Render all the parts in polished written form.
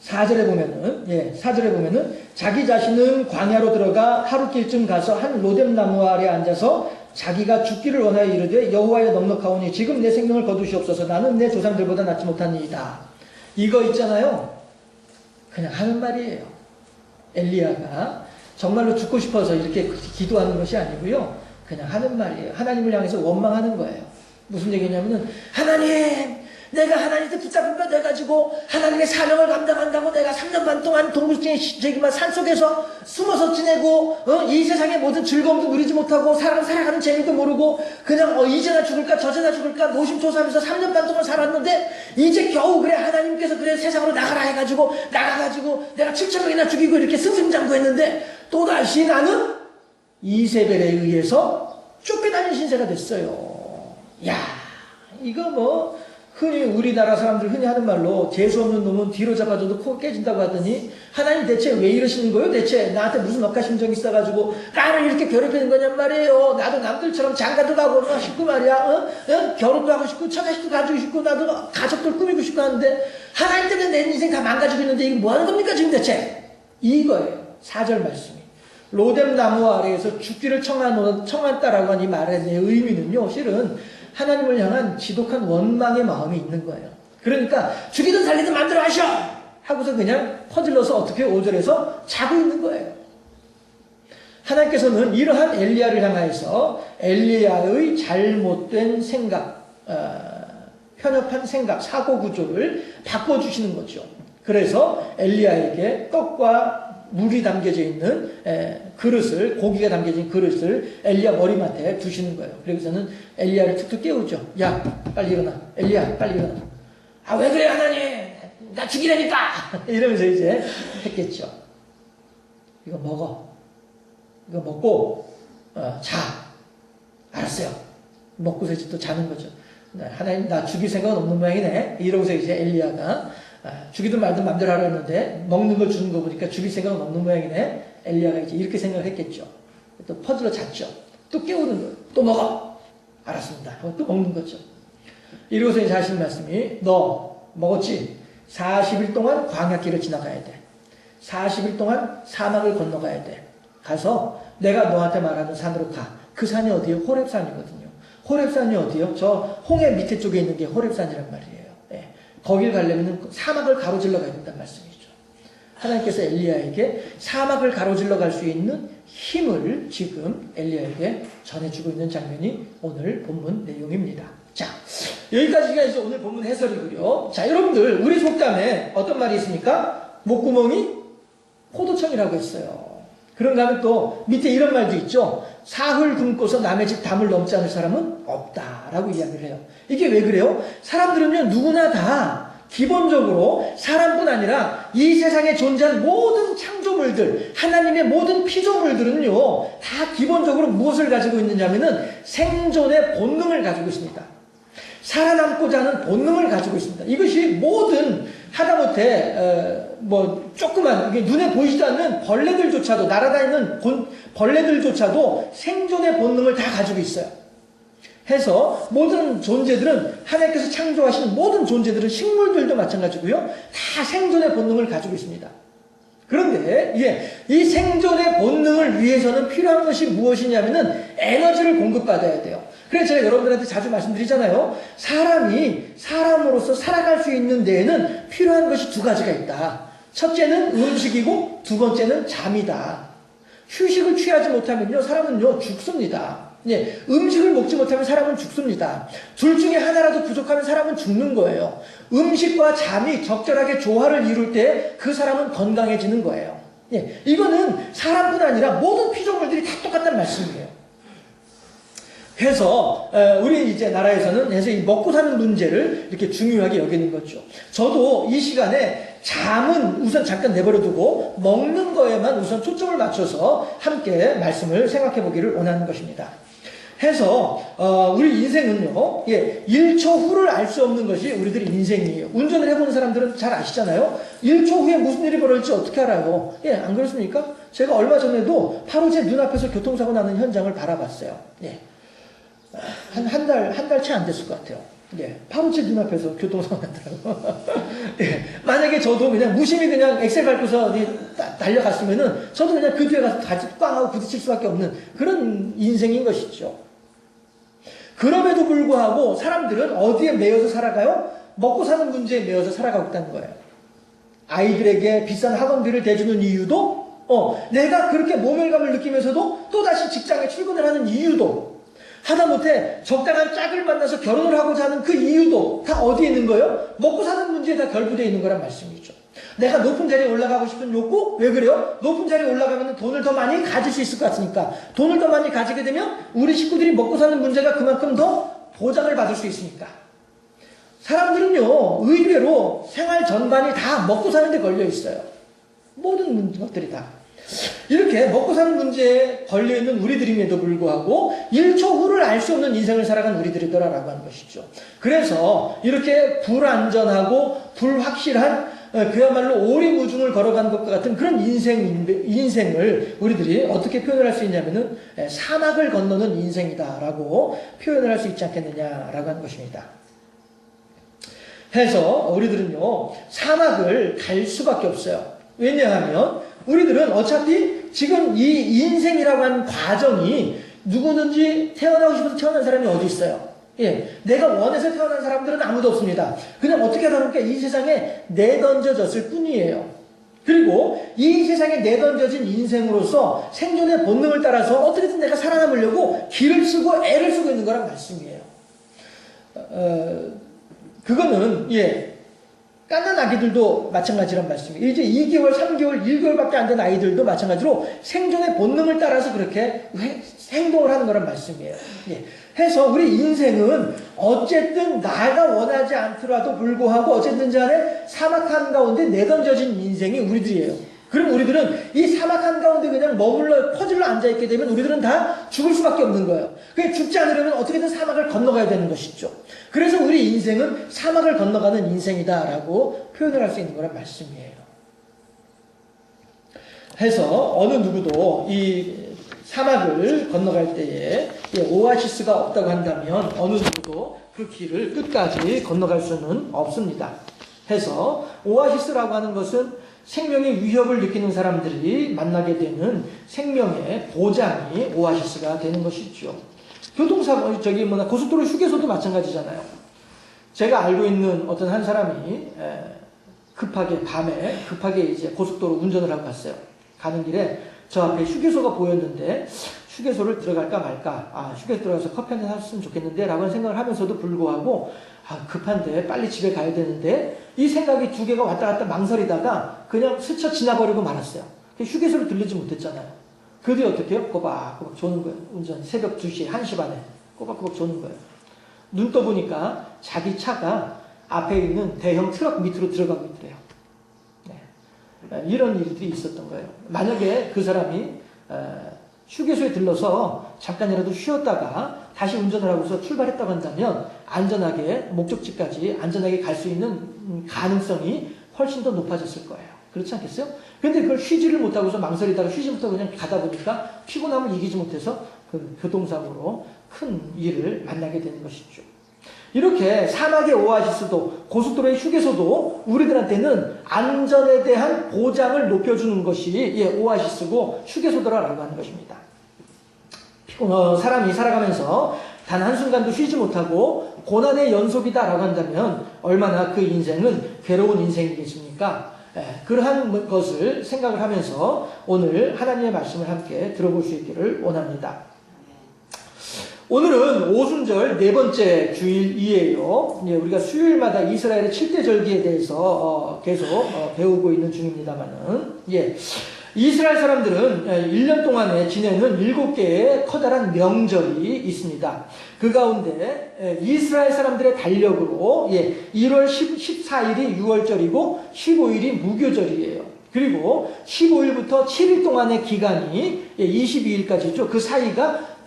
4절에 보면은, 4절에 보면은, 자기 자신은 광야로 들어가 하루길쯤 가서 한 로뎀 나무 아래 앉아서 자기가 죽기를 원하여 이르되 여호와여 넉넉하오니 지금 내 생명을 거두시옵소서. 나는 내 조상들보다 낫지 못하니이다. 이거 있잖아요. 그냥 하는 말이에요. 엘리야가 정말로 죽고 싶어서 이렇게 기도하는 것이 아니고요. 그냥 하는 말이에요. 하나님을 향해서 원망하는 거예요. 무슨 얘기냐면은, 하나님, 내가 하나님한테 붙잡힌 바 돼가지고 하나님의 사명을 감당한다고 내가 3년 반 동안 동굴증에 산속에서 숨어서 지내고 이 세상의 모든 즐거움도 누리지 못하고 살아가는 재미도 모르고 그냥 이제나 죽을까 저제나 죽을까 노심초사하면서 3년 반 동안 살았는데 이제 겨우 그래 하나님께서 그래 세상으로 나가라 해가지고 나가가지고 내가 7,000명이나 죽이고 이렇게 승승장구했는데 또다시 나는 이세벨에 의해서 쫓겨다닌 신세가 됐어요. 야, 이거 뭐 흔히 우리나라 사람들 흔히 하는 말로 재수없는 놈은 뒤로 잡아줘도 코 깨진다고 하더니 하나님 대체 왜 이러시는 거예요? 대체 나한테 무슨 억하심정이 있어가지고 나를 이렇게 괴롭히는 거냔 말이에요. 나도 남들처럼 장가도 가고 싶고 말이야. 결혼도 하고 싶고 처자식도 가지고 싶고 나도 가족들 꾸미고 싶고 하는데 하나님 때문에 내 인생 다 망가지고 있는데 이거 뭐 하는 겁니까 지금 대체? 이거예요. 4절 말씀이. 로뎀 나무 아래에서 죽기를 청한다라고 한 이 말의 의미는요. 실은 하나님을 향한 지독한 원망의 마음이 있는 거예요. 그러니까 죽이든 살리든 마음대로 하셔! 하고서 그냥 퍼질러서 어떻게 5절에서 자고 있는 거예요. 하나님께서는 이러한 엘리야를 향하여서 엘리야의 잘못된 생각, 편협한 생각, 사고 구조를 바꿔주시는 거죠. 그래서 엘리야에게 떡과 물이 담겨져 있는 그릇을, 고기가 담겨진 그릇을 엘리야 머리맡에 두시는 거예요. 그래서는 엘리야를 툭툭 깨우죠. 야, 빨리 일어나. 엘리야, 빨리 일어나. 아, 왜 그래, 하나님? 나 죽이라니까! 이러면서 이제 했겠죠. 이거 먹어. 이거 먹고, 자. 알았어요. 먹고서 이제 또 자는 거죠. 하나님, 나 죽일 생각은 없는 모양이네. 이러고서 이제 엘리야가 죽이든 말든 맘대로 하라 했는데 먹는 걸 주는 거 보니까 죽일 생각은 없는 모양이네. 엘리야가 이제 이렇게 생각을 했겠죠. 또 퍼즐러 잤죠. 또 깨우는 거예요. 또 먹어. 알았습니다. 하고 또 먹는 거죠. 이러고서 이제 하신 말씀이 너 먹었지? 40일 동안 광야길을 지나가야 돼. 40일 동안 사막을 건너가야 돼. 가서 내가 너한테 말하는 산으로 가. 그 산이 어디예요? 호렙산이거든요. 호렙산이 어디요? 저 홍해 밑에 쪽에 있는 게 호렙산이란 말이에요. 거길 가려면 사막을 가로질러 가야 된다는 말씀이죠. 하나님께서 엘리야에게 사막을 가로질러 갈 수 있는 힘을 지금 엘리야에게 전해주고 있는 장면이 오늘 본문 내용입니다. 자, 여기까지가 이제 오늘 본문 해설이고요. 자, 여러분들 우리 속담에 어떤 말이 있습니까? 목구멍이 포도청이라고 했어요. 그런가 하면 또 밑에 이런 말도 있죠. 사흘 굶고서 남의 집 담을 넘지 않을 사람은 없다라고 이야기를 해요. 이게 왜 그래요? 사람들은요, 누구나 다 기본적으로 사람뿐 아니라 이 세상에 존재한 모든 창조물들, 하나님의 모든 피조물들은요, 다 기본적으로 무엇을 가지고 있느냐면은 생존의 본능을 가지고 있습니다. 살아남고자 하는 본능을 가지고 있습니다. 이것이 모든 하다못해 조그만 눈에 보이지도 않는 벌레들조차도 날아다니는 벌레들조차도 생존의 본능을 다 가지고 있어요. 해서 모든 존재들은 하나님께서 창조하신 모든 존재들은 식물들도 마찬가지고요. 다 생존의 본능을 가지고 있습니다. 그런데 이 생존의 본능을 위해서는 필요한 것이 무엇이냐면은 에너지를 공급받아야 돼요. 그래서 제가 여러분들한테 자주 말씀드리잖아요. 사람이 사람으로서 살아갈 수 있는 데에는 필요한 것이 두 가지가 있다. 첫째는 음식이고 두 번째는 잠이다. 휴식을 취하지 못하면요, 사람은요 죽습니다. 음식을 먹지 못하면 사람은 죽습니다. 둘 중에 하나라도 부족하면 사람은 죽는 거예요. 음식과 잠이 적절하게 조화를 이룰 때 그 사람은 건강해지는 거예요. 이거는 사람뿐 아니라 모든 피조물들이 다 똑같다는 말씀이에요. 해서 우리 이제 나라에서는 해서 이 먹고 사는 문제를 이렇게 중요하게 여기는 거죠. 저도 이 시간에 잠은 우선 잠깐 내버려두고 먹는 거에만 우선 초점을 맞춰서 함께 말씀을 생각해 보기를 원하는 것입니다. 해서 우리 인생은요, 1초 후를 알 수 없는 것이 우리들의 인생이에요. 운전을 해보는 사람들은 잘 아시잖아요. 1초 후에 무슨 일이 벌어질지 어떻게 알아요? 안 그렇습니까? 제가 얼마 전에도 바로 제 눈앞에서 교통사고 나는 현장을 바라봤어요. 한 달 채 안 됐을 것 같아요. 예, 바로 제 눈앞에서 교통사고 났더라고. 예, 만약에 저도 그냥 무심히 그냥 엑셀 밟고서 어디 달려갔으면은 저도 그냥 그 뒤에 가서 같이 꽝 하고 부딪힐 수밖에 없는 그런 인생인 것이죠. 그럼에도 불구하고 사람들은 어디에 매여서 살아가요? 먹고 사는 문제에 매여서 살아가고 있다는 거예요. 아이들에게 비싼 학원비를 대주는 이유도 내가 그렇게 모멸감을 느끼면서도 또다시 직장에 출근을 하는 이유도 하다못해 적당한 짝을 만나서 결혼을 하고자 하는 그 이유도 다 어디에 있는 거예요? 먹고 사는 문제에 다 결부되어 있는 거란 말씀이죠. 내가 높은 자리에 올라가고 싶은 욕구? 왜 그래요? 높은 자리에 올라가면 돈을 더 많이 가질 수 있을 것 같으니까 돈을 더 많이 가지게 되면 우리 식구들이 먹고 사는 문제가 그만큼 더 보장을 받을 수 있으니까 사람들은요 의외로 생활 전반이 다 먹고 사는 데 걸려 있어요. 모든 것들이 다 이렇게 먹고 사는 문제에 걸려있는 우리들임에도 불구하고 1초 후를 알 수 없는 인생을 살아간 우리들이더라라고 하는 것이죠. 그래서 이렇게 불안전하고 불확실한 그야말로 오리무중을 걸어간 것과 같은 그런 인생을 우리들이 어떻게 표현을 할 수 있냐면은 사막을 건너는 인생이다라고 표현을 할 수 있지 않겠느냐라고 하는 것입니다. 해서 우리들은요 사막을 갈 수밖에 없어요. 왜냐하면 우리들은 어차피 지금 이 인생이라고 하는 과정이 누구든지 태어나고 싶어서 태어난 사람이 어디 있어요? 예, 내가 원해서 태어난 사람들은 아무도 없습니다. 그냥 어떻게 하다 보니까 이 세상에 내던져졌을 뿐이에요. 그리고 이 세상에 내던져진 인생으로서 생존의 본능을 따라서 어떻게든 내가 살아남으려고 길을 쓰고 애를 쓰고 있는 거란 말씀이에요. 그거는 깐난 아기들도 마찬가지란 말씀이에요. 이제 2개월, 3개월, 1개월밖에 안 된 아이들도 마찬가지로 생존의 본능을 따라서 그렇게 행동을 하는 거란 말씀이에요. 해서 우리 인생은 어쨌든 나가 원하지 않더라도 불구하고 어쨌든 간에 사막 한가운데 내던져진 인생이 우리들이에요. 그럼 우리들은 이 사막 한가운데 그냥 머물러 퍼질러 앉아있게 되면 우리들은 다 죽을 수밖에 없는 거예요. 그냥 죽지 않으려면 어떻게든 사막을 건너가야 되는 것이죠. 그래서 우리 인생은 사막을 건너가는 인생이다라고 표현을 할 수 있는 거란 말씀이에요. 해서 어느 누구도 이 사막을 건너갈 때에 오아시스가 없다고 한다면 어느 누구도 그 길을 끝까지 건너갈 수는 없습니다. 해서 오아시스라고 하는 것은 생명의 위협을 느끼는 사람들이 만나게 되는 생명의 보장이 오아시스가 되는 것이죠. 교통사고, 고속도로 휴게소도 마찬가지잖아요. 제가 알고 있는 어떤 한 사람이 밤에 급하게 이제 고속도로 운전을 하고 갔어요. 가는 길에 저 앞에 휴게소가 보였는데 휴게소를 들어갈까 말까, 휴게소 들어가서 커피 한잔 하셨으면 좋겠는데 라고 생각을 하면서도 불구하고 급한데 빨리 집에 가야 되는데 이 생각이 두 개가 왔다 갔다 망설이다가 그냥 스쳐 지나버리고 말았어요. 휴게소를 들리지 못했잖아요. 그 뒤에 어떻게 해요? 꼬박꼬박 조는 거예요. 운전 새벽 2시, 1시 반에 꼬박꼬박 조는 거예요. 눈 떠보니까 자기 차가 앞에 있는 대형 트럭 밑으로 들어가고 있더래요. 이런 일들이 있었던 거예요. 만약에 그 사람이 휴게소에 들러서 잠깐이라도 쉬었다가 다시 운전을 하고서 출발했다고 한다면 안전하게 목적지까지 안전하게 갈 수 있는 가능성이 훨씬 더 높아졌을 거예요. 그렇지 않겠어요? 근데 그걸 쉬지를 못하고서 망설이다가 쉬지 못하고 그냥 가다 보니까 피곤함을 이기지 못해서 그 교통사고로 큰 일을 만나게 되는 것이죠. 이렇게 사막의 오아시스도 고속도로의 휴게소도 우리들한테는 안전에 대한 보장을 높여주는 것이 오아시스고 휴게소더라라고 하는 것입니다. 사람이 살아가면서 단 한순간도 쉬지 못하고 고난의 연속이다라고 한다면 얼마나 그 인생은 괴로운 인생이겠습니까? 그러한 것을 생각을 하면서 오늘 하나님의 말씀을 함께 들어볼 수 있기를 원합니다. 오늘은 오순절 네 번째 주일이에요. 우리가 수요일마다 이스라엘의 7대 절기에 대해서 계속 배우고 있는 중입니다만은, 이스라엘 사람들은 1년 동안에 지내는 7개의 커다란 명절이 있습니다. 그 가운데 이스라엘 사람들의 달력으로 1월 14일이 6월절이고 15일이 무교절이에요. 그리고 15일부터 7일 동안의 기간이 22일까지죠. 그 사이가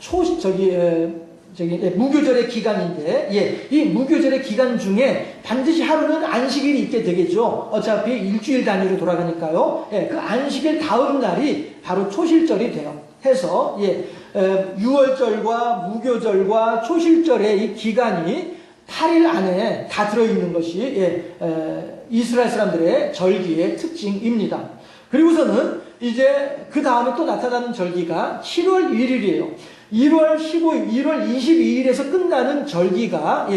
무교절의 기간인데, 이 무교절의 기간 중에 반드시 하루는 안식일이 있게 되겠죠. 어차피 일주일 단위로 돌아가니까요. 그 안식일 다음 날이 바로 초실절이 돼요. 해서, 6월절과 무교절과 초실절의 이 기간이 8일 안에 다 들어있는 것이 이스라엘 사람들의 절기의 특징입니다. 그리고서는 이제 그 다음에 또 나타나는 절기가 7월 1일이에요. 1월 15일, 1월 22일에서 끝나는 절기가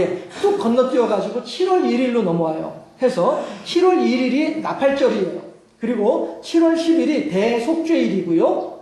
또 건너뛰어가지고 7월 1일로 넘어와요. 해서 7월 1일이 나팔절이에요. 그리고 7월 10일이 대속죄일이고요.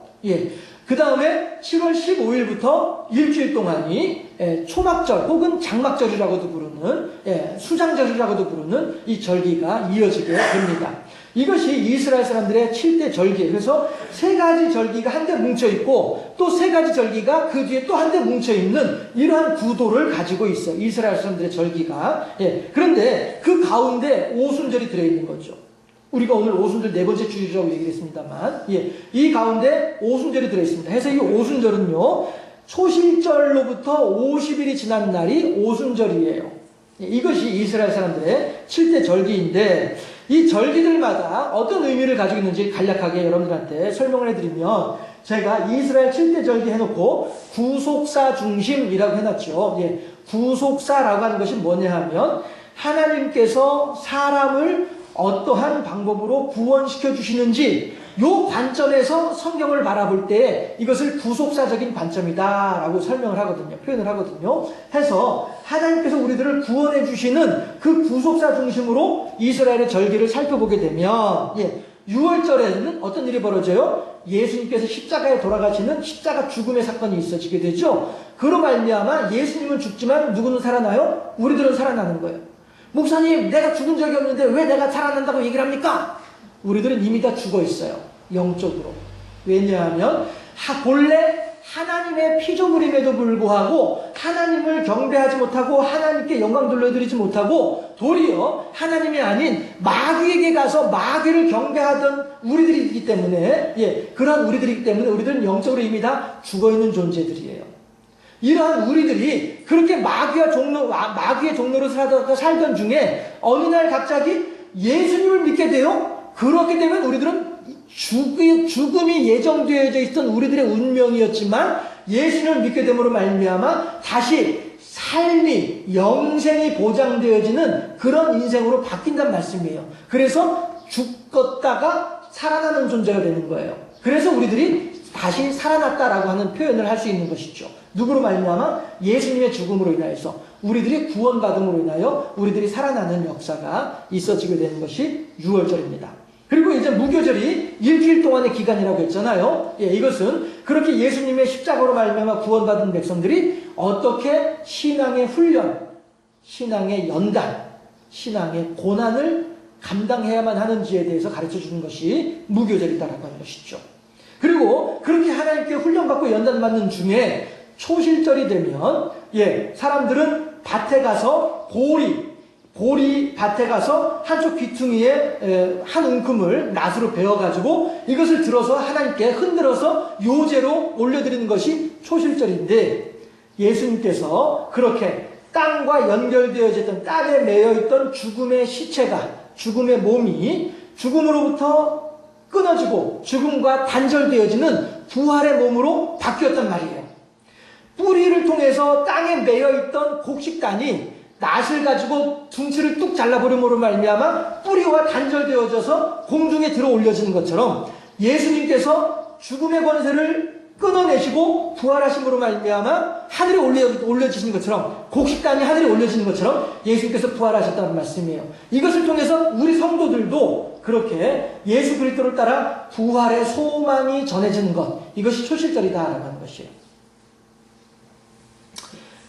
그 다음에 7월 15일부터 일주일 동안이 초막절 혹은 장막절이라고도 부르는 수장절이라고도 부르는 이 절기가 이어지게 됩니다. 이것이 이스라엘 사람들의 7대 절기예요. 그래서 세 가지 절기가 한데 뭉쳐있고 또 세 가지 절기가 그 뒤에 또 한데 뭉쳐있는 이러한 구도를 가지고 있어요. 이스라엘 사람들의 절기가. 그런데 그 가운데 오순절이 들어있는 거죠. 우리가 오늘 오순절 네 번째 주일이라고 얘기를 했습니다만 이 가운데 오순절이 들어있습니다. 해서 이 오순절은요 초실절로부터 50일이 지난 날이 오순절이에요. 이것이 이스라엘 사람들의 7대 절기인데 이 절기들마다 어떤 의미를 가지고 있는지 간략하게 여러분들한테 설명을 해드리면 제가 이스라엘 7대 절기 해놓고 구속사 중심이라고 해놨죠. 구속사라고 하는 것이 뭐냐 하면 하나님께서 사람을 어떠한 방법으로 구원시켜 주시는지 요 관점에서 성경을 바라볼 때 이것을 구속사적인 관점이다 라고 설명을 하거든요. 표현을 하거든요. 해서 하나님께서 우리들을 구원해 주시는 그 구속사 중심으로 이스라엘의 절기를 살펴보게 되면 6월절에는 어떤 일이 벌어져요? 예수님께서 십자가에 돌아가시는 십자가 죽음의 사건이 있어지게 되죠. 그로 말미암아 예수님은 죽지만 누구는 살아나요? 우리들은 살아나는 거예요. 목사님, 내가 죽은 적이 없는데 왜 내가 살아난다고 얘기를 합니까? 우리들은 이미 다 죽어 있어요. 영적으로. 왜냐하면 본래 하나님의 피조물임에도 불구하고 하나님을 경배하지 못하고 하나님께 영광 돌려드리지 못하고 도리어 하나님이 아닌 마귀에게 가서 마귀를 경배하던 우리들이기 때문에 그런 우리들이기 때문에 우리들은 영적으로 이미 다 죽어있는 존재들이에요. 이러한 우리들이 그렇게 마귀의 종로로 살던 중에 어느 날 갑자기 예수님을 믿게 돼요. 그렇게 되면 우리들은 죽음이 예정되어져 있던 우리들의 운명이었지만 예수님을 믿게 됨으로 말미암아 다시 삶이 영생이 보장되어지는 그런 인생으로 바뀐다는 말씀이에요. 그래서 죽었다가 살아나는 존재가 되는 거예요. 그래서 우리들이 다시 살아났다라고 하는 표현을 할 수 있는 것이죠. 누구로 말미암아? 예수님의 죽음으로 인하여서 우리들이 구원받음으로 인하여 우리들이 살아나는 역사가 있어지게 되는 것이 6월절입니다. 그리고 이제 무교절이 일주일 동안의 기간이라고 했잖아요. 이것은 그렇게 예수님의 십자가로 말미암아 구원받은 백성들이 어떻게 신앙의 훈련, 신앙의 연단, 신앙의 고난을 감당해야만 하는지에 대해서 가르쳐주는 것이 무교절이다라고 하는 것이죠. 그리고 그렇게 하나님께 훈련받고 연단받는 중에 초실절이 되면 사람들은 밭에 가서 보리 밭에 가서 한쪽 귀퉁이에 한 움큼을 낫으로 베어가지고 이것을 들어서 하나님께 흔들어서 요제로 올려드리는 것이 초실절인데 예수님께서 그렇게 땅과 연결되어졌던 땅에 매여있던 죽음의 시체가 죽음의 몸이 죽음으로부터 끊어지고 죽음과 단절되어지는 부활의 몸으로 바뀌었단 말이에요. 뿌리를 통해서 땅에 매여있던 곡식단이 낫을 가지고 둥치를 뚝 잘라버림으로 말미암아 뿌리와 단절되어져서 공중에 들어 올려지는 것처럼 예수님께서 죽음의 권세를 끊어내시고 부활하심으로 말미암아 하늘에 올려지신 것처럼 곡식단이 하늘에 올려지는 것처럼 예수님께서 부활하셨다는 말씀이에요. 이것을 통해서 우리 성도들도 그렇게 예수 그리스도를 따라 부활의 소망이 전해지는 것, 이것이 초실절이다라고 하는 것이에요.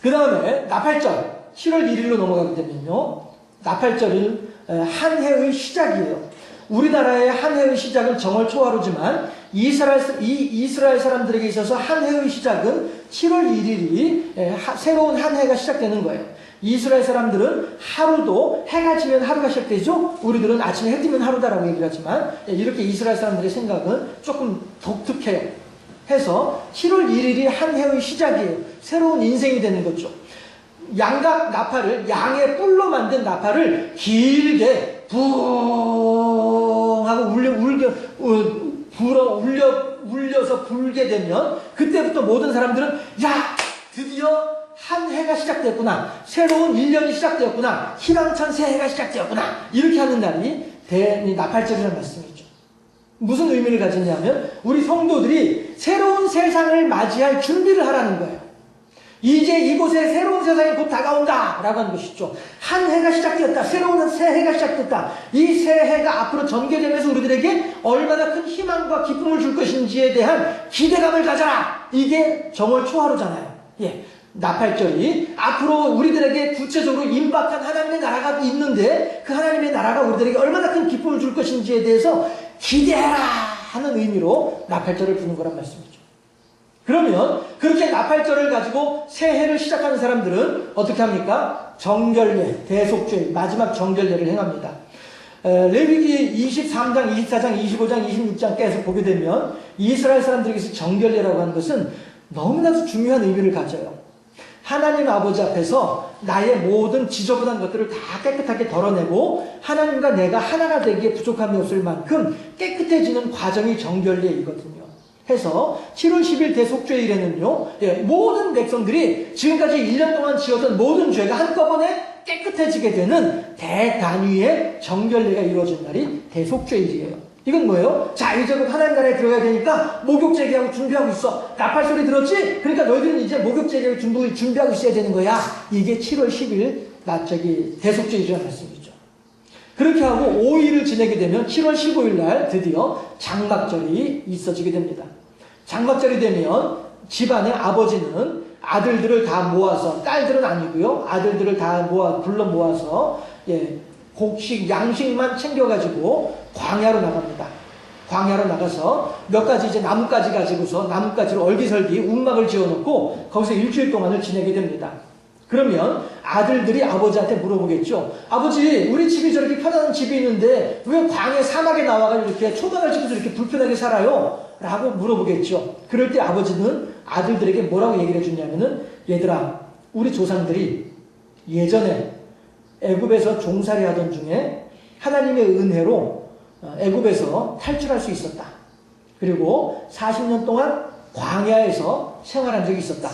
그 다음에 나팔절 7월 1일로 넘어가게 되면요, 나팔절은 한 해의 시작이에요. 우리나라의 한 해의 시작은 정월 초하루지만 이스라엘 사람들에게 있어서 한 해의 시작은 7월 1일이 새로운 한 해가 시작되는 거예요. 이스라엘 사람들은 하루도 해가 지면 하루가 시작되죠. 우리들은 아침에 해 뜨면 하루다라고 얘기를 하지만 이렇게 이스라엘 사람들의 생각은 조금 독특해요. 해서 7월 1일이 한 해의 시작이에요. 새로운 인생이 되는 거죠. 양각 나팔을, 양의 뿔로 만든 나팔을 길게 붕 하고 울려서 불게 되면 그때부터 모든 사람들은 야, 드디어 한 해가 시작되었구나. 새로운 1년이 시작되었구나. 희망찬 새해가 시작되었구나. 이렇게 하는 날이 나팔절이라는 말씀이죠. 무슨 의미를 가졌냐면 우리 성도들이 새로운 세상을 맞이할 준비를 하라는 거예요. 이제 이곳에 새로운 세상이 곧 다가온다 라고 하는 것이죠. 한 해가 시작되었다. 새로운 새해가 시작됐다. 이 새해가 앞으로 전개되면서 우리들에게 얼마나 큰 희망과 기쁨을 줄 것인지에 대한 기대감을 가져라. 이게 정월 초하루잖아요. 예, 나팔절이 앞으로 우리들에게 구체적으로 임박한 하나님의 나라가 있는데 그 하나님의 나라가 우리들에게 얼마나 큰 기쁨을 줄 것인지에 대해서 기대해라 하는 의미로 나팔절을 부는 거란 말씀이죠. 그러면 그렇게 나팔절을 가지고 새해를 시작하는 사람들은 어떻게 합니까? 정결례, 대속죄, 마지막 정결례를 행합니다. 레위기 23장, 24장, 25장, 26장 계속 보게 되면 이스라엘 사람들에게서 정결례라고 하는 것은 너무나도 중요한 의미를 가져요. 하나님 아버지 앞에서 나의 모든 지저분한 것들을 다 깨끗하게 덜어내고 하나님과 내가 하나가 되기에 부족함이 없을 만큼 깨끗해지는 과정이 정결례이거든요. 해서 7월 10일 대속죄일에는요, 모든 백성들이 지금까지 1년 동안 지었던 모든 죄가 한꺼번에 깨끗해지게 되는 대단위의 정결례가 이루어진 날이 대속죄일이에요. 이건 뭐예요? 자, 이제 곧 하나님 나라에 들어가야 되니까 목욕 제기하고 준비하고 있어. 나팔 소리 들었지? 그러니까 너희들은 이제 목욕 제기하고 준비하고 있어야 되는 거야. 이게 7월 10일 대속죄일이라는 말씀이죠. 그렇게 하고 5일을 지내게 되면 7월 15일 날 드디어 장막절이 있어지게 됩니다. 장막절이 되면 집안의 아버지는 아들들을 다 모아서, 딸들은 아니고요, 아들들을 다 불러 모아서 곡식, 양식만 챙겨가지고 광야로 나갑니다. 광야로 나가서 몇 가지 이제 나뭇가지 가지고서 나뭇가지로 얼기설기 움막을 지어놓고 거기서 일주일 동안을 지내게 됩니다. 그러면 아들들이 아버지한테 물어보겠죠. 아버지, 우리 집이 저렇게 편안한 집이 있는데 왜 광야 사막에 나와가지고 이렇게 초막을 짓고서 이렇게 불편하게 살아요? 라고 물어보겠죠. 그럴 때 아버지는 아들들에게 뭐라고 얘기를 해주냐면은, 얘들아, 우리 조상들이 예전에 애굽에서 종살이 하던 중에 하나님의 은혜로 애굽에서 탈출할 수 있었다. 그리고 40년 동안 광야에서 생활한 적이 있었다.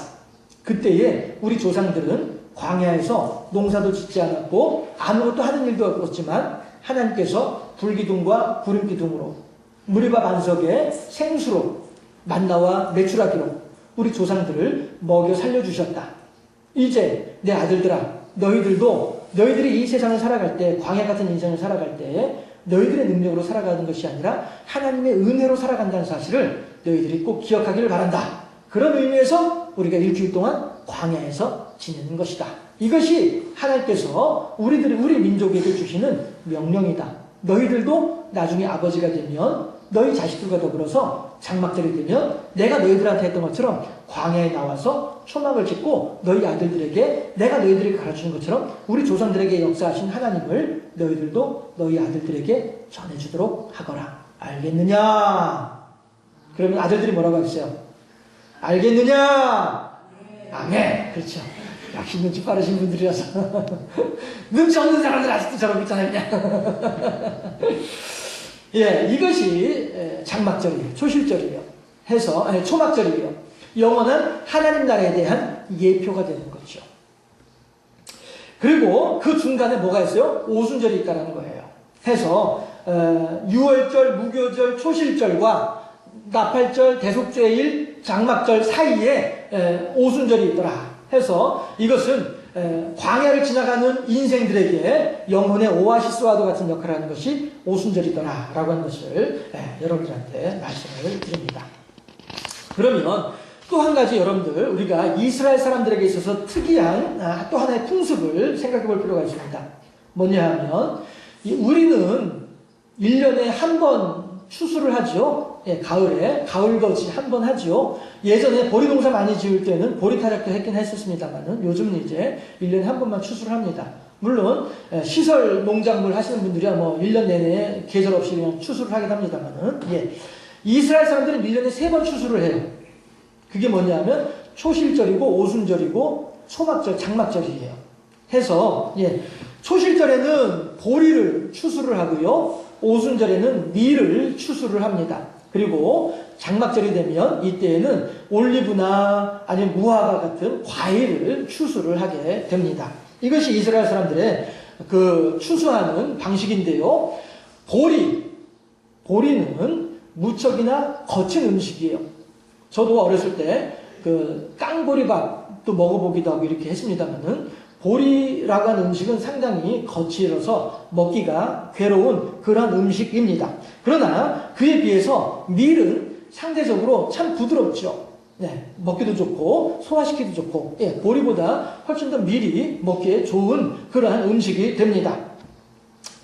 그때에 우리 조상들은 광야에서 농사도 짓지 않았고 아무것도 하는 일도 없었지만 하나님께서 불기둥과 구름기둥으로 무리밥 안석에 생수로 만나와 메추라기로 우리 조상들을 먹여 살려주셨다. 이제 내 아들들아, 너희들이 이 세상을 살아갈 때, 광야 같은 인생을 살아갈 때 너희들의 능력으로 살아가는 것이 아니라 하나님의 은혜로 살아간다는 사실을 너희들이 꼭 기억하기를 바란다. 그런 의미에서 우리가 일주일 동안 광야에서 지내는 것이다. 이것이 하나님께서 우리 민족에게 주시는 명령이다. 너희들도 나중에 아버지가 되면 너희 자식들과 더불어서 장막절이 되면 내가 너희들한테 했던 것처럼 광야에 나와서 초막을 짓고 너희 아들들에게 내가 너희들에게 가르치는 것처럼 우리 조상들에게 역사하신 하나님을 너희들도 너희 아들들에게 전해주도록 하거라. 알겠느냐? 그러면 아들들이 뭐라고 하겠어요? 알겠느냐? 아멘. 그렇죠. 역시 눈치 빠르신 분들이라서 눈치 없는 사람들 아직도 저러고 있잖아요. 이것이 장막절이에요. 초실절이에요. 초막절이에요. 영원한 하나님 나라에 대한 예표가 되는 거죠. 그리고 그 중간에 뭐가 있어요? 오순절이 있다는 거예요. 해서 유월절, 무교절, 초실절과 나팔절, 대속죄일, 장막절 사이에 오순절이 있더라. 해서 이것은 광야를 지나가는 인생들에게 영혼의 오아시스와도 같은 역할을 하는 것이 오순절이더라 라고 하는 것을 여러분들한테 말씀을 드립니다. 그러면 또 한 가지 여러분들, 우리가 이스라엘 사람들에게 있어서 특이한 또 하나의 풍습을 생각해 볼 필요가 있습니다. 뭐냐 하면 우리는 1년에 한 번 추수를 하죠. 가을에 가을거지 한 번 하죠. 예전에 보리농사 많이 지을 때는 보리타작도 했긴 했었습니다만은 요즘은 이제 1년에 한 번만 추수를 합니다. 물론 시설 농작물 하시는 분들이야 뭐 1년 내내 계절 없이 그냥 추수를 하긴 합니다만은 이스라엘 사람들은 1년에 3번 추수를 해요. 그게 뭐냐면 초실절이고 오순절이고 초막절, 장막절이에요. 해서 초실절에는 보리를 추수를 하고요. 오순절에는 밀을 추수를 합니다. 그리고 장막절이 되면 이때에는 올리브나 아니면 무화과 같은 과일을 추수를 하게 됩니다. 이것이 이스라엘 사람들의 그 추수하는 방식인데요. 보리는 무척이나 거친 음식이에요. 저도 어렸을 때 그 깡보리밥도 먹어보기도 하고 이렇게 했습니다만은 보리라고 하는 음식은 상당히 거칠어서 먹기가 괴로운 그런 음식입니다. 그러나 그에 비해서 밀은 상대적으로 참 부드럽죠. 네, 먹기도 좋고 소화시키기도 좋고, 예, 보리보다 훨씬 더 밀이 먹기에 좋은 그러한 음식이 됩니다.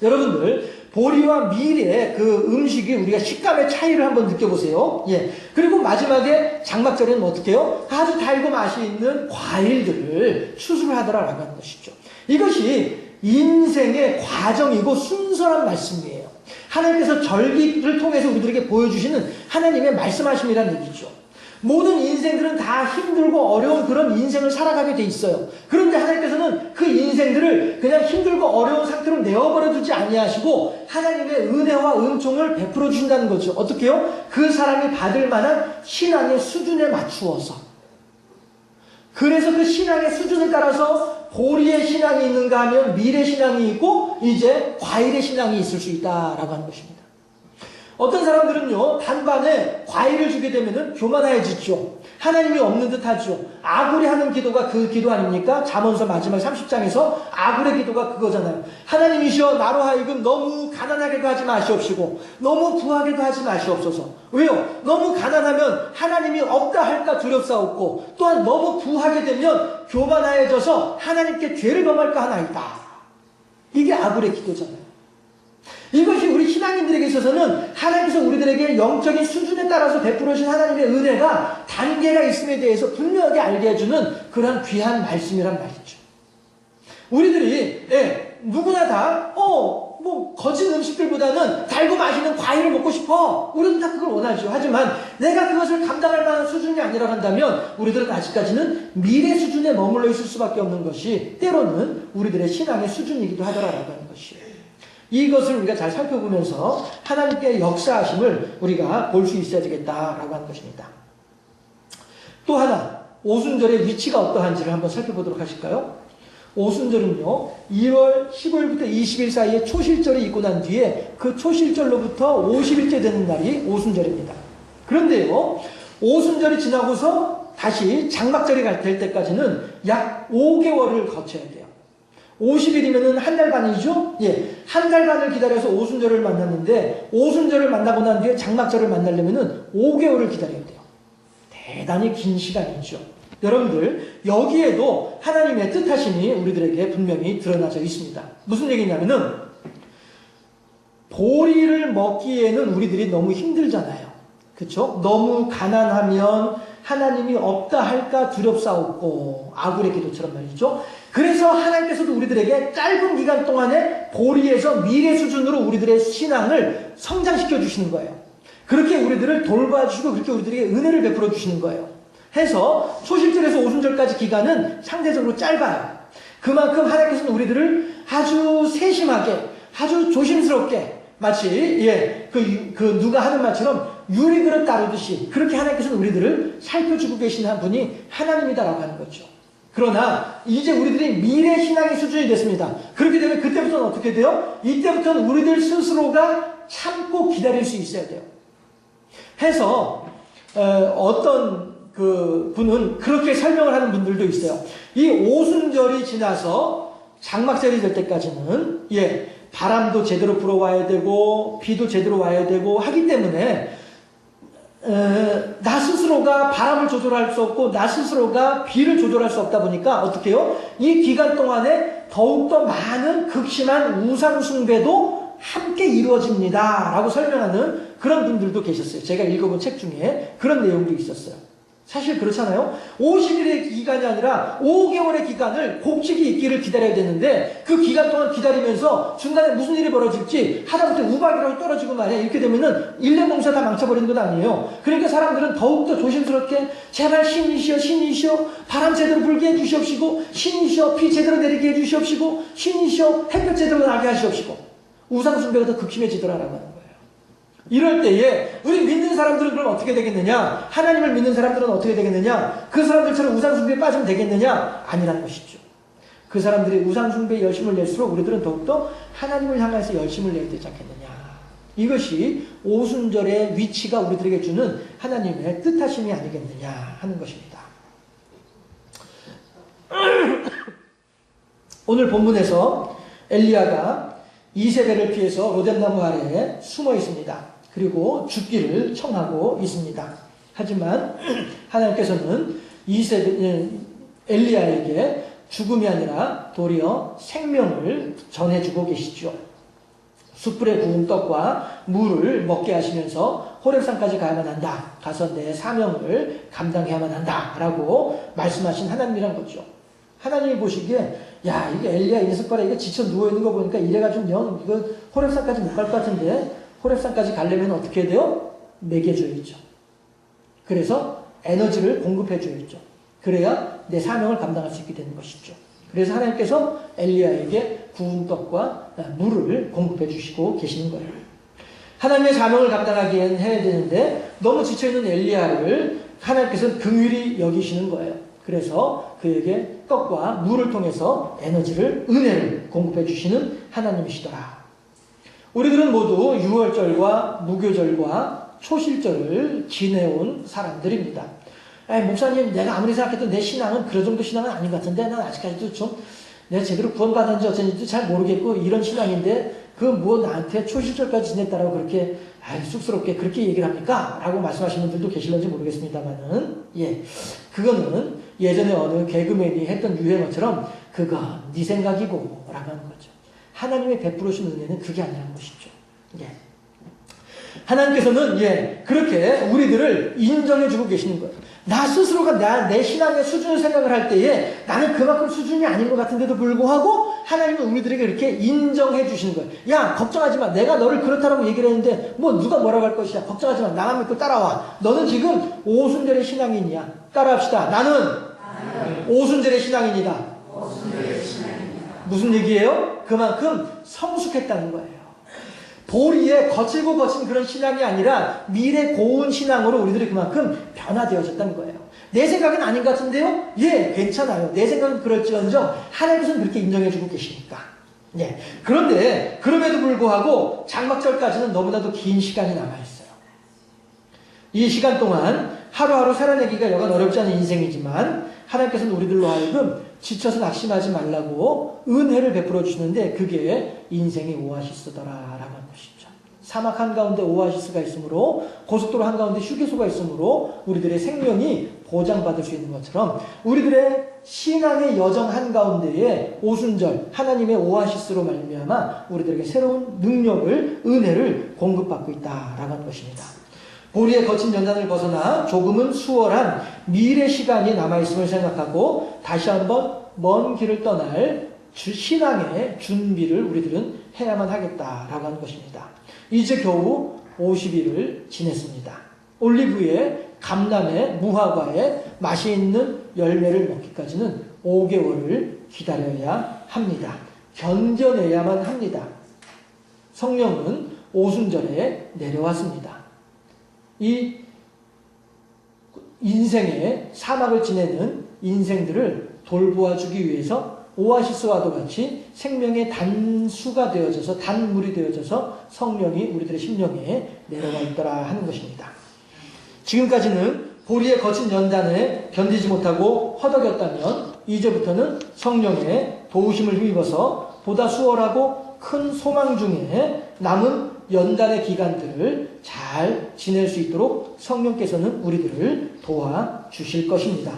여러분들, 보리와 밀의 그 음식이 우리가 식감의 차이를 한번 느껴보세요. 예. 그리고 마지막에 장막절에는 어떻게 해요? 아주 달고 맛이 있는 과일들을 추수를 하더라라고 하는 것이죠. 이것이 인생의 과정이고 순서란 말씀이에요. 하나님께서 절기를 통해서 우리들에게 보여주시는 하나님의 말씀하심이란 얘기죠. 모든 인생들은 다 힘들고 어려운 그런 인생을 살아가게 돼 있어요. 그런데 하나님께서는 그 인생들을 그냥 힘들고 어려운 상태로 내어버려 두지 아니하시고 하나님의 은혜와 은총을 베풀어 주신다는 거죠. 어떻게 해요? 그 사람이 받을 만한 신앙의 수준에 맞추어서. 그래서 그 신앙의 수준에 따라서 보리의 신앙이 있는가 하면 밀의 신앙이 있고 이제 과일의 신앙이 있을 수 있다라고 하는 것입니다. 어떤 사람들은요, 단반에 과일을 주게 되면은 교만해지죠. 하나님이 없는 듯 하죠. 아굴이 하는 기도가 그 기도 아닙니까? 잠언서 마지막 30장에서 아굴의 기도가 그거잖아요. 하나님이시여, 나로 하여금 너무 가난하게도 하지 마시옵시고 너무 부하게도 하지 마시옵소서. 왜요? 너무 가난하면 하나님이 없다 할까 두렵사옵고 또한 너무 부하게 되면 교만해져서 하나님께 죄를 범할까 하나이다. 이게 아굴의 기도잖아요. 이것이 우리 신앙인들에게 있어서는 하나님께서 우리들에게 영적인 수준에 따라서 베풀어 주신 하나님의 은혜가 단계가 있음에 대해서 분명하게 알게 해주는 그런 귀한 말씀이란 말이죠. 우리들이 누구나 다 거친 음식들보다는 달고 맛있는 과일을 먹고 싶어. 우리는 다 그걸 원하죠. 하지만 내가 그것을 감당할 만한 수준이 아니라고 한다면 우리들은 아직까지는 미래 수준에 머물러 있을 수밖에 없는 것이 때로는 우리들의 신앙의 수준이기도 하더라라고 하는 것이에요. 이것을 우리가 잘 살펴보면서 하나님께의 역사하심을 우리가 볼 수 있어야 되겠다라고 하는 것입니다. 또 하나, 오순절의 위치가 어떠한지를 한번 살펴보도록 하실까요? 오순절은요, 2월 15일부터 20일 사이에 초실절이 있고 난 뒤에 그 초실절로부터 50일째 되는 날이 오순절입니다. 그런데요, 오순절이 지나고서 다시 장막절이 될 때까지는 약 5개월을 거쳐야 돼요. 50일이면은 한 달 반이죠? 예. 한 달 반을 기다려서 오순절을 만났는데, 오순절을 만나고 난 뒤에 장막절을 만나려면은 5개월을 기다려야 돼요. 대단히 긴 시간이죠. 여러분들, 여기에도 하나님의 뜻하심이 우리들에게 분명히 드러나져 있습니다. 무슨 얘기냐면은, 보리를 먹기에는 우리들이 너무 힘들잖아요. 그쵸? 너무 가난하면 하나님이 없다 할까 두렵사옵고, 아굴의 기도처럼 말이죠. 그래서 하나님께서도 우리들에게 짧은 기간 동안에 보리에서 미래 수준으로 우리들의 신앙을 성장시켜 주시는 거예요. 그렇게 우리들을 돌봐주시고 그렇게 우리들에게 은혜를 베풀어 주시는 거예요. 해서 초실절에서 오순절까지 기간은 상대적으로 짧아요. 그만큼 하나님께서는 우리들을 아주 세심하게, 아주 조심스럽게 마치 누가 하는 말처럼 유리그릇 다루듯이 그렇게 하나님께서는 우리들을 살펴주고 계시는 분이 하나님이다라고 하는 거죠. 그러나 이제 우리들이 미래 신앙의 수준이 됐습니다. 그렇게 되면 그때부터는 어떻게 돼요? 이때부터는 우리들 스스로가 참고 기다릴 수 있어야 돼요. 해서 어떤 그 분은 그렇게 설명을 하는 분들도 있어요. 이 오순절이 지나서 장막절이 될 때까지는 바람도 제대로 불어와야 되고 비도 제대로 와야 되고 하기 때문에 나 스스로가 바람을 조절할 수 없고 나 스스로가 비를 조절할 수 없다 보니까 어떻게 해요? 이 기간 동안에 더욱더 많은 극심한 우상 숭배도 함께 이루어집니다 라고 설명하는 그런 분들도 계셨어요. 제가 읽어본 책 중에 그런 내용도 있었어요. 사실 그렇잖아요. 50일의 기간이 아니라 5개월의 기간을 곡식이 있기를 기다려야 되는데 그 기간 동안 기다리면서 중간에 무슨 일이 벌어질지 하다못해 우박이라도 떨어지고 말이야. 이렇게 되면은 1년 농사 다 망쳐버리는 건 아니에요. 그러니까 사람들은 더욱더 조심스럽게 제발 신이시여 신이시여 바람 제대로 불게 해주시옵시고 신이시여 비 제대로 내리게 해주시옵시고 신이시여 햇볕 제대로 나게 하시옵시고 우상 숭배가 더 극심해지더라라고 하는 거예요. 이럴 때에 우리 믿는 사람들은 그럼 어떻게 되겠느냐? 하나님을 믿는 사람들은 어떻게 되겠느냐? 그 사람들처럼 우상숭배에 빠지면 되겠느냐? 아니라는 것이죠. 그 사람들이 우상숭배에 열심을 낼수록 우리들은 더욱더 하나님을 향해서 열심을 내야 되지 않겠느냐? 이것이 오순절의 위치가 우리들에게 주는 하나님의 뜻하심이 아니겠느냐 하는 것입니다. 오늘 본문에서 엘리야가 이세벨을 피해서 로뎀나무 아래에 숨어 있습니다. 그리고 죽기를 청하고 있습니다. 하지만 하나님께서는 엘리야에게 죽음이 아니라 도리어 생명을 전해주고 계시죠. 숯불에 구운 떡과 물을 먹게 하시면서 호렙산까지 가야만 한다. 가서 내 사명을 감당해야만 한다. 라고 말씀하신 하나님이란 거죠. 하나님이 보시기에 야 이게 엘리야 이 녀석 봐라 이거 지쳐 누워있는 거 보니까 이래가지고 영 이거 호렙산까지 못 갈 것 같은데 호렙산까지 가려면 어떻게 해야 돼요? 먹여줘야죠. 그래서 에너지를 공급해줘야죠. 그래야 내 사명을 감당할 수 있게 되는 것이죠. 그래서 하나님께서 엘리야에게 구운 떡과 물을 공급해 주시고 계시는 거예요. 하나님의 사명을 감당하기엔 해야 되는데 너무 지쳐있는 엘리야를 하나님께서는 긍휼히 여기시는 거예요. 그래서 그에게 떡과 물을 통해서 에너지를, 은혜를 공급해 주시는 하나님이시더라. 우리들은 모두 유월절과 무교절과 초실절을 지내온 사람들입니다. 목사님, 내가 아무리 생각해도 내 신앙은 그 정도 신앙은 아닌 것 같은데, 난 아직까지도 좀 내가 제대로 구원받았는지 어쩐지 잘 모르겠고, 이런 신앙인데, 나한테 초실절까지 지냈다라고 그렇게, 쑥스럽게 그렇게 얘기를 합니까? 라고 말씀하시는 분들도 계실런지 모르겠습니다만은, 그거는 예전에 어느 개그맨이 했던 유행어처럼, 그건 네 생각이고, 라고 하는 거죠. 하나님의 베풀어주신 은혜는 그게 아니라는 것이죠. 하나님께서는 그렇게 우리들을 인정해주고 계시는 거예요. 나 스스로가 내 신앙의 수준을 생각을 할 때에 나는 그만큼 수준이 아닌 것 같은데도 불구하고 하나님은 우리들에게 이렇게 인정해 주시는 거예요. 야 걱정하지 마. 내가 너를 그렇다라고 얘기를 했는데 누가 뭐라고 할 것이야. 걱정하지 마. 나만 믿고 따라와. 너는 지금 오순절의 신앙인이야. 따라합시다. 나는 오순절의 신앙인이다. 무슨 얘기예요? 그만큼 성숙했다는 거예요. 보리에 거칠고 거친 그런 신앙이 아니라 미래 고운 신앙으로 우리들이 그만큼 변화되어졌다는 거예요. 내 생각은 아닌 것 같은데요? 괜찮아요. 내 생각은 그럴지언정 하나님께서는 그렇게 인정해주고 계시니까. 그런데 그럼에도 불구하고 장막절까지는 너무나도 긴 시간이 남아있어요. 이 시간 동안 하루하루 살아내기가 여간 어렵지 않은 인생이지만 하나님께서는 우리들로 하여금 지쳐서 낙심하지 말라고 은혜를 베풀어 주시는데 그게 인생의 오아시스더라라고 하는 것이죠. 사막 한가운데 오아시스가 있으므로 고속도로 한가운데 휴게소가 있으므로 우리들의 생명이 보장받을 수 있는 것처럼 우리들의 신앙의 여정 한가운데에 오순절 하나님의 오아시스로 말미암아 우리들에게 새로운 능력을 은혜를 공급받고 있다라고 하는 것입니다. 보리의 거친 연단을 벗어나 조금은 수월한 미래 시간이 남아있음을 생각하고 다시 한번 먼 길을 떠날 신앙의 준비를 우리들은 해야만 하겠다라고 하는 것입니다. 이제 겨우 50일을 지냈습니다. 올리브에 감람에 무화과에 맛이 있는 열매를 먹기까지는 5개월을 기다려야 합니다. 견뎌내야만 합니다. 성령은 오순절에 내려왔습니다. 이 인생의 사막을 지내는 인생들을 돌보아주기 위해서 오아시스와도 같이 생명의 단수가 되어져서 단물이 되어져서 성령이 우리들의 심령에 내려와 있더라 하는 것입니다. 지금까지는 보리의 거친 연단에 견디지 못하고 허덕였다면 이제부터는 성령의 도우심을 힘입어서 보다 수월하고 큰 소망 중에 남은 연단의 기간들을 잘 지낼 수 있도록 성령께서는 우리들을 도와주실 것입니다.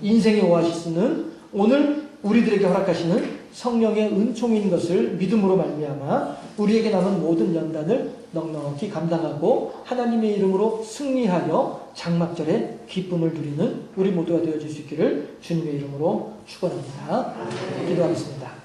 인생의 오아시스는 오늘 우리들에게 허락하시는 성령의 은총인 것을 믿음으로 말미암아 우리에게 남은 모든 연단을 넉넉히 감당하고 하나님의 이름으로 승리하여 장막절의 기쁨을 누리는 우리 모두가 되어줄 수 있기를 주님의 이름으로 축원합니다. 기도하겠습니다.